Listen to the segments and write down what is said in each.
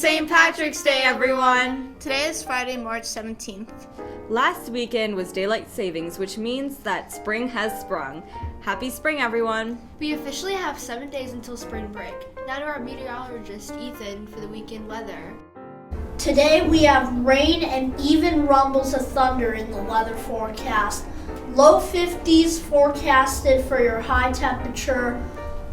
St. Patrick's Day, everyone! Today is Friday, March 17th. Last weekend was daylight savings, which means that spring has sprung. Happy spring, everyone! We officially have 7 days until spring break. Now to our meteorologist, Ethan, for the weekend weather. Today we have rain and even rumbles of thunder in the weather forecast. Low 50s forecasted for your high temperature,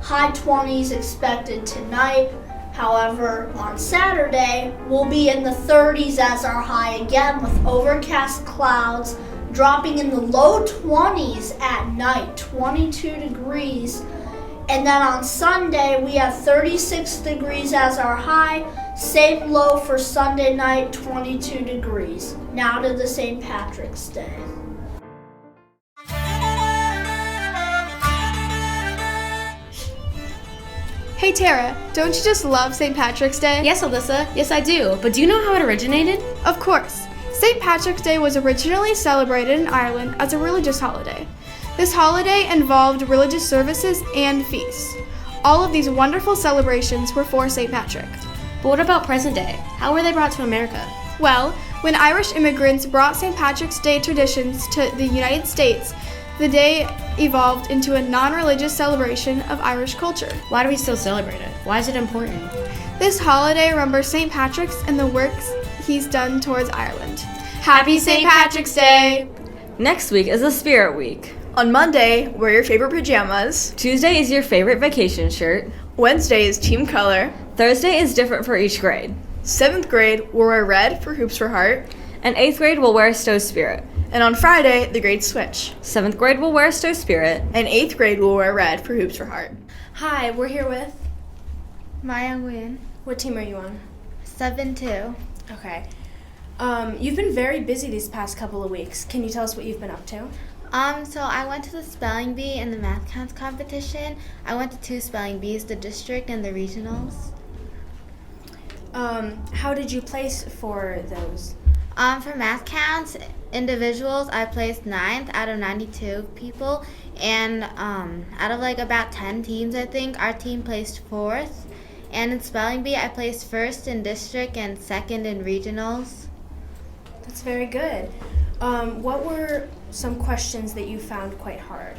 high 20s expected tonight. However, on Saturday, we'll be in the 30s as our high again with overcast clouds dropping in the low 20s at night, 22 degrees. And then on Sunday, we have 36 degrees as our high, same low for Sunday night, 22 degrees. Now to the St. Patrick's Day. Hey Tara, don't you just love St. Patrick's Day? Yes, Alyssa. Yes, I do. But do you know how it originated? Of course. St. Patrick's Day was originally celebrated in Ireland as a religious holiday. This holiday involved religious services and feasts. All of these wonderful celebrations were for St. Patrick. But what about present day? How were they brought to America? Well, when Irish immigrants brought St. Patrick's Day traditions to the United States, the day evolved into a non-religious celebration of Irish culture. Why do we still celebrate it? Why is it important? This holiday remembers St. Patrick's and the works he's done towards Ireland. Happy St. Patrick's Day! Next week is the Spirit Week. On Monday, wear your favorite pajamas. Tuesday is your favorite vacation shirt. Wednesday is team color. Thursday is different for each grade. 7th grade will wear red for Hoops for Heart. And 8th grade will wear Stow Spirit. And on Friday, the grades switch. 7th grade will wear Stow Spirit. And 8th grade will wear red for Hoops for Heart. Hi, we're here with... Maya Nguyen. What team are you on? 7-2. Okay. You've been very busy these past couple of weeks. Can you tell us what you've been up to? So I went to the spelling bee and the math counts competition. I went to 2 spelling bees, the district and the regionals. How did you place for those? For math counts, individuals, I placed 9th out of 92 people. And out of like about 10 teams, I think, our team placed 4th. And in spelling bee, I placed 1st in district and 2nd in regionals. That's very good. What were some questions that you found quite hard?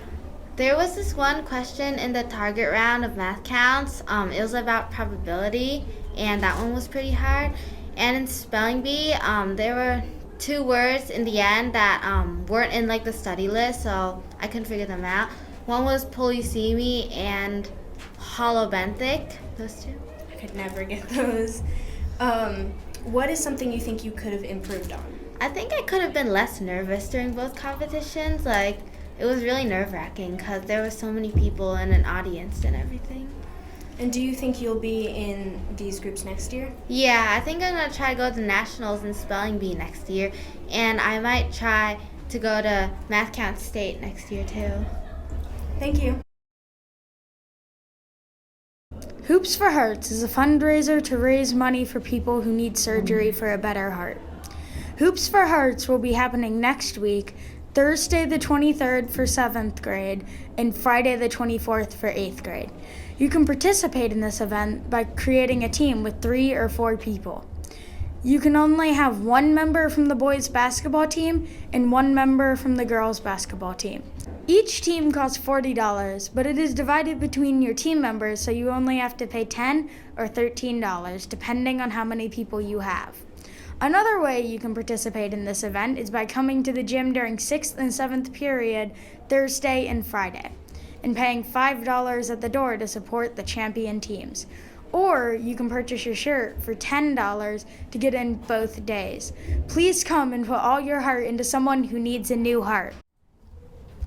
There was this one question in the target round of math counts. It was about probability, and that one was pretty hard. And in spelling bee, there were 2 words in the end that weren't in like the study list, so I couldn't figure them out. One was polysemy and holobenthic. Those 2. I could never get those. What is something you think you could have improved on? I think I could have been less nervous during both competitions. Like, it was really nerve-wracking because there were so many people and an audience and everything. And do you think you'll be in these groups next year? Yeah, I think I'm going to try to go to nationals in spelling bee next year, and I might try to go to Math Count State next year too. Thank you. Hoops for Hearts is a fundraiser to raise money for people who need surgery for a better heart. Hoops for Hearts will be happening next week, Thursday the 23rd for 7th grade and Friday the 24th for 8th grade. You can participate in this event by creating a team with 3 or 4 people. You can only have 1 member from the boys' basketball team and 1 member from the girls' basketball team. Each team costs $40, but it is divided between your team members, so you only have to pay $10 or $13, depending on how many people you have. Another way you can participate in this event is by coming to the gym during 6th and 7th period, Thursday and Friday, and paying $5 at the door to support the champion teams. Or you can purchase your shirt for $10 to get in both days. Please come and put all your heart into someone who needs a new heart.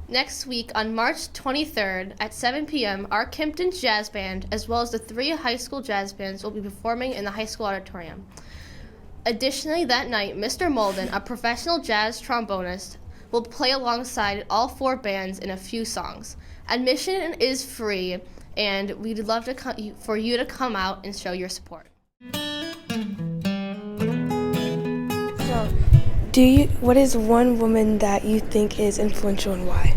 Next week on March 23rd at 7 p.m., our Kimpton Jazz Band, as well as the 3 high school jazz bands, will be performing in the high school auditorium. Additionally, that night, Mr. Molden, a professional jazz trombonist, will play alongside all 4 bands in a few songs. Admission is free, and we'd love for you to come out and show your support. What is one woman that you think is influential and why?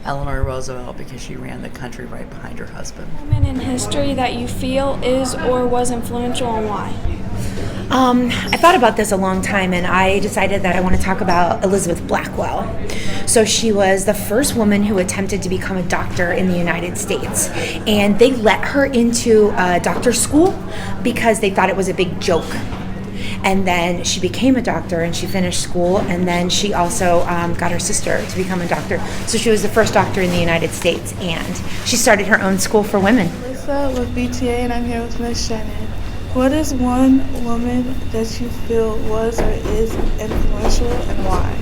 Eleanor Roosevelt, because she ran the country right behind her husband. Woman in history that you feel is or was influential and why? I thought about this a long time, and I decided that I want to talk about Elizabeth Blackwell. So she was the first woman who attempted to become a doctor in the United States, and they let her into a doctor's school because they thought it was a big joke. And then she became a doctor, and she finished school, and then she also got her sister to become a doctor. So she was the first doctor in the United States, and she started her own school for women. Lisa with BTA, and I'm here with Miss Shannon. What is one woman that you feel was or is influential, and why?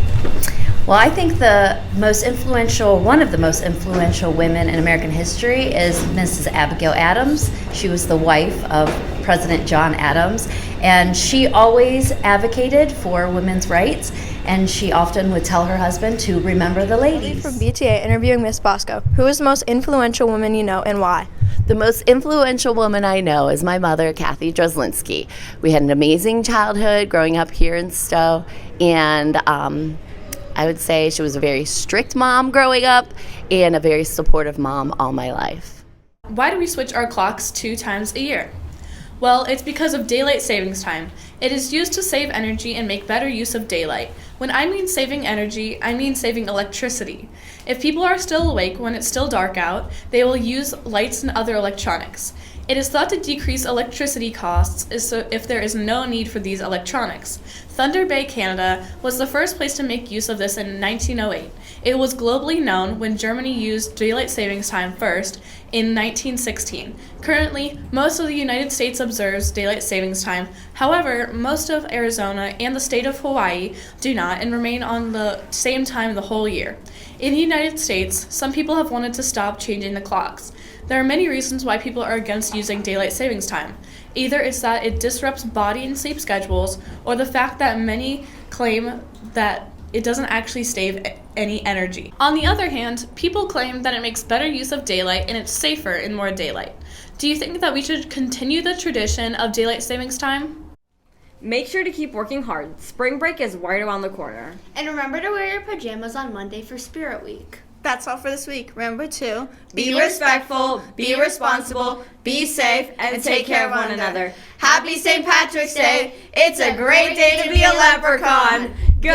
Well, I think one of the most influential women in American history is Mrs. Abigail Adams. She was the wife of President John Adams, and she always advocated for women's rights, and she often would tell her husband to remember the ladies. From BTA, interviewing Miss Bosco. Who is the most influential woman you know, and why? The most influential woman I know is my mother, Kathy Dreslinski. We had an amazing childhood growing up here in Stow, and I would say she was a very strict mom growing up and a very supportive mom all my life. Why do we switch our clocks 2 times a year? Well, it's because of daylight savings time. It is used to save energy and make better use of daylight. When I mean saving energy, I mean saving electricity. If people are still awake when it's still dark out, they will use lights and other electronics. It is thought to decrease electricity costs if there is no need for these electronics. Thunder Bay, Canada was the first place to make use of this in 1908. It was globally known when Germany used daylight savings time first in 1916. Currently, most of the United States observes daylight savings time. However, most of Arizona and the state of Hawaii do not and remain on the same time the whole year. In the United States, some people have wanted to stop changing the clocks. There are many reasons why people are against using daylight savings time. Either it's that it disrupts body and sleep schedules, or the fact that many claim that it doesn't actually save any energy. On the other hand, people claim that it makes better use of daylight and it's safer in more daylight. Do you think that we should continue the tradition of daylight savings time? Make sure to keep working hard. Spring break is right around the corner. And remember to wear your pajamas on Monday for Spirit Week. That's all for this week. Remember to be respectful, be responsible, be safe, and take care of one another. Happy St. Patrick's Day! It's a great day to be a leprechaun. Good